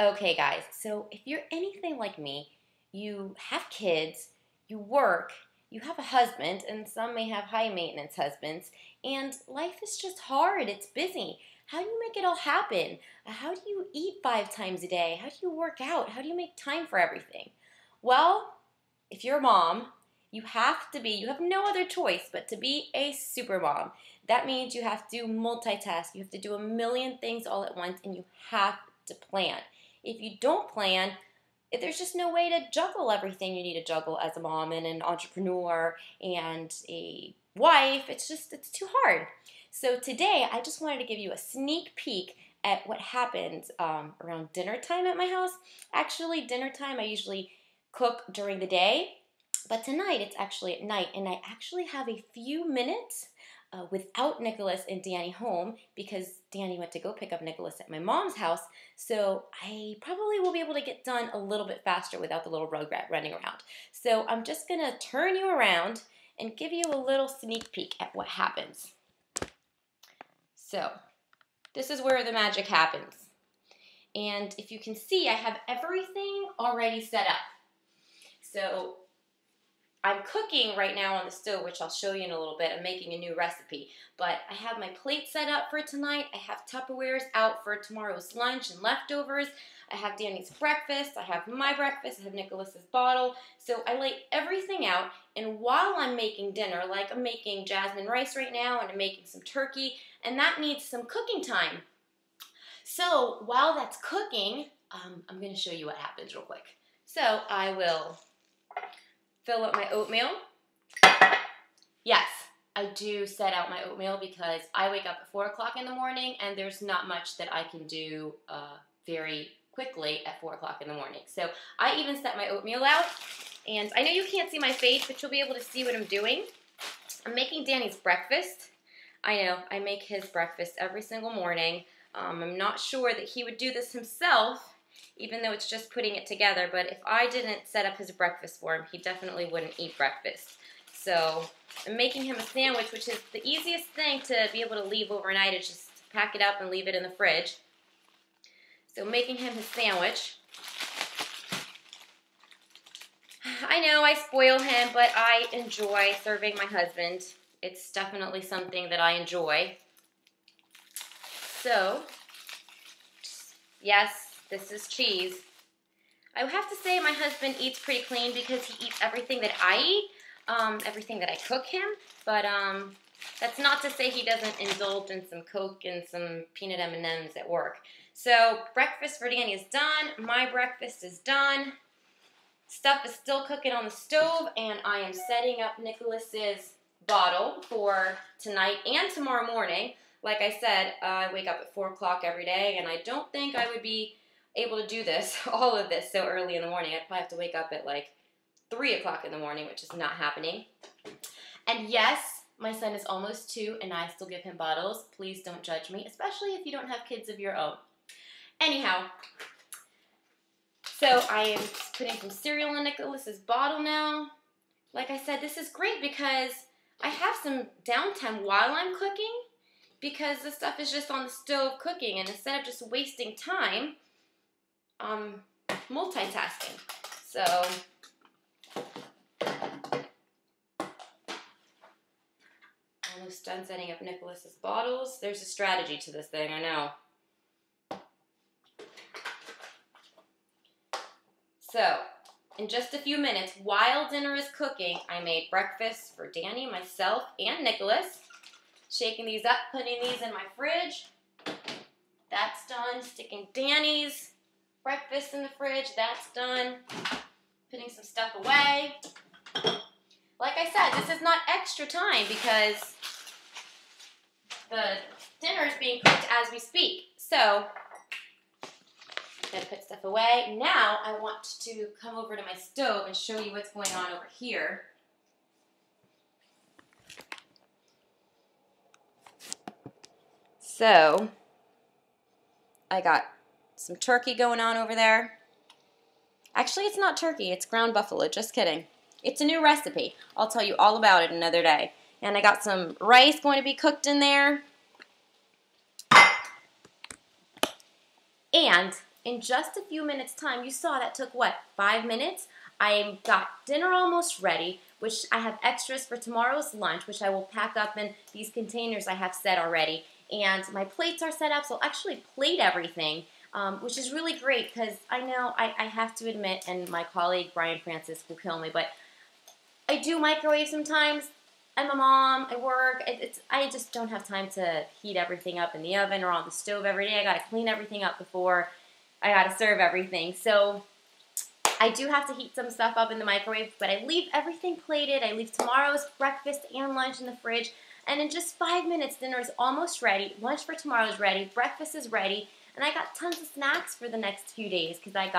Okay, guys, so if you're anything like me, you have kids, you work, you have a husband, and some may have high maintenance husbands, and life is just hard. It's busy. How do you make it all happen? How do you eat 5 times a day? How do you work out? How do you make time for everything? Well, if you're a mom, you have no other choice but to be a super mom. That means you have to multitask, you have to do a million things all at once, and you have to plan. If you don't plan, there's just no way to juggle everything you need to juggle as a mom and an entrepreneur and a wife. It's too hard. So today, I just wanted to give you a sneak peek at what happens around dinner time at my house. Actually, dinner time, I usually cook during the day, but tonight it's actually at night, and I actually have a few minutes without Nicholas and Danny home because Danny went to go pick up Nicholas at my mom's house. So I probably will be able to get done a little bit faster without the little rugrat running around. So I'm just going to turn you around and give you a little sneak peek at what happens. So this is where the magic happens. And if you can see, I have everything already set up. So I'm cooking right now on the stove, which I'll show you in a little bit. I'm making a new recipe, but I have my plate set up for tonight. I have Tupperwares out for tomorrow's lunch and leftovers. I have Danny's breakfast. I have my breakfast. I have Nicholas's bottle. So I lay everything out, and while I'm making dinner, like I'm making jasmine rice right now, and I'm making some turkey, and that needs some cooking time. So while that's cooking, I'm going to show you what happens real quick. So I will fill up my oatmeal. Yes, I do set out my oatmeal because I wake up at 4 o'clock in the morning and there's not much that I can do very quickly at 4 o'clock in the morning. So I even set my oatmeal out, and I know you can't see my face, but you'll be able to see what I'm doing. I'm making Danny's breakfast. I know, I make his breakfast every single morning. I'm not sure that he would do this himself, even though it's just putting it together, but if I didn't set up his breakfast for him, he definitely wouldn't eat breakfast. So I'm making him a sandwich, which is the easiest thing to be able to leave overnight, is just pack it up and leave it in the fridge. So making him his sandwich. I know I spoil him, but I enjoy serving my husband. It's definitely something that I enjoy. So, yes, this is cheese. I have to say my husband eats pretty clean because he eats everything that I eat, everything that I cook him, but that's not to say he doesn't indulge in some Coke and some peanut M&Ms at work. So breakfast for Danny is done, my breakfast is done, stuff is still cooking on the stove, and I am setting up Nicholas's bottle for tonight and tomorrow morning. Like I said, I wake up at 4 o'clock every day, and I don't think I would be able to do this, all of this, so early in the morning. I'd probably have to wake up at like 3 o'clock in the morning, which is not happening. And yes, my son is almost 2, and I still give him bottles. Please don't judge me, especially if you don't have kids of your own. Anyhow, so I am putting some cereal in Nicholas's bottle now. Like I said, this is great because I have some downtime while I'm cooking, because the stuff is just on the stove cooking, and instead of just wasting time, multitasking. So almost done setting up Nicholas's bottles. There's a strategy to this thing, I know. So in just a few minutes, while dinner is cooking, I made breakfast for Danny, myself, and Nicholas. Shaking these up, putting these in my fridge. That's done. Sticking Danny's breakfast in the fridge. That's done. Putting some stuff away. Like I said, this is not extra time because the dinner is being cooked as we speak. So I'm going to put stuff away. Now I want to come over to my stove and show you what's going on over here. So, I got some turkey going on over there. Actually, it's not turkey, it's ground buffalo, just kidding. It's a new recipe. I'll tell you all about it another day. And I got some rice going to be cooked in there. And in just a few minutes time, you saw that took what, 5 minutes? I got dinner almost ready, which I have extras for tomorrow's lunch, which I will pack up in these containers I have set already. And my plates are set up, so I'll actually plate everything, which is really great because I know I have to admit, and my colleague Brian Francis will kill me, but I do microwave sometimes. I'm a mom, I work, I just don't have time to heat everything up in the oven or on the stove every day. I gotta clean everything up before I gotta serve everything. So I do have to heat some stuff up in the microwave, but I leave everything plated. I leave tomorrow's breakfast and lunch in the fridge, and in just 5 minutes, dinner is almost ready, lunch for tomorrow is ready, breakfast is ready, and I got tons of snacks for the next few days because I'm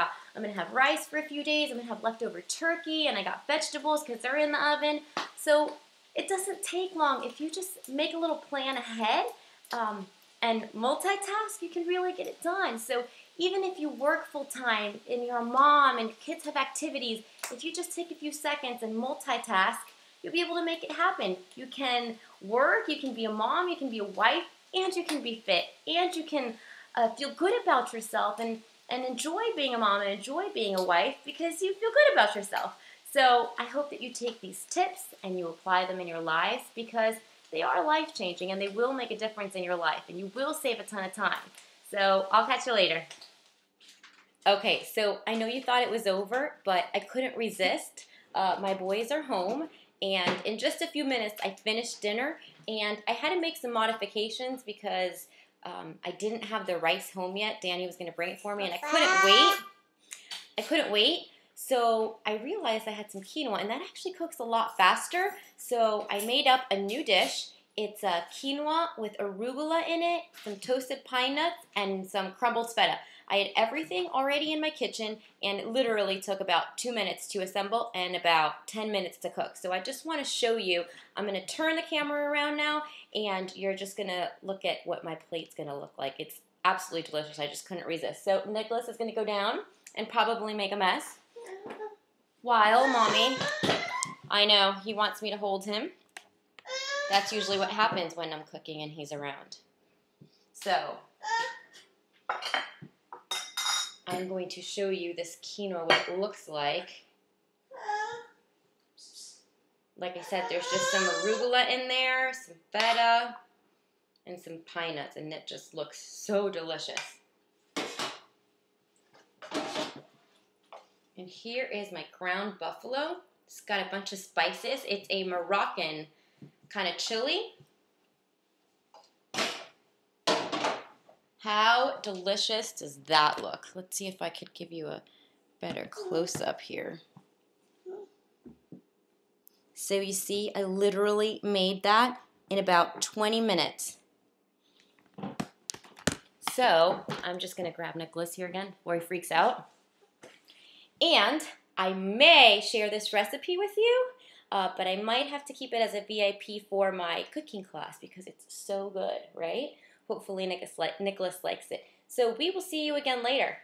going to have rice for a few days, I'm going to have leftover turkey, and I got vegetables because they're in the oven. So it doesn't take long. If you just make a little plan ahead and multitask, you can really get it done. So even if you work full-time and you're a mom and your kids have activities, if you just take a few seconds and multitask, you'll be able to make it happen. You can work, you can be a mom, you can be a wife, and you can be fit, and you can feel good about yourself and enjoy being a mom and enjoy being a wife because you feel good about yourself. So I hope that you take these tips and you apply them in your lives because they are life-changing and they will make a difference in your life and you will save a ton of time. So I'll catch you later. Okay, so I know you thought it was over, but I couldn't resist. My boys are home, and in just a few minutes, I finished dinner, and I had to make some modifications because I didn't have the rice home yet. Danny was going to bring it for me, and I couldn't wait. So I realized I had some quinoa, and that actually cooks a lot faster. So I made up a new dish. It's quinoa with arugula in it, some toasted pine nuts, and some crumbled feta. I had everything already in my kitchen, and it literally took about 2 minutes to assemble and about 10 minutes to cook. So I just want to show you. I'm going to turn the camera around now, and you're just going to look at what my plate's going to look like. It's absolutely delicious. I just couldn't resist. So Nicholas is going to go down and probably make a mess while Mommy, I know, he wants me to hold him. That's usually what happens when I'm cooking and he's around. So I'm going to show you this quinoa, what it looks like. Like I said, there's just some arugula in there, some feta, and some pine nuts, and it just looks so delicious. And here is my ground buffalo. It's got a bunch of spices. It's a Moroccan kind of chili. How delicious does that look? Let's see if I could give you a better close-up here. So you see, I literally made that in about 20 minutes. So I'm just going to grab Nicholas here again before he freaks out. And I may share this recipe with you, but I might have to keep it as a VIP for my cooking class because it's so good, right? Hopefully Nicholas likes it. So we will see you again later.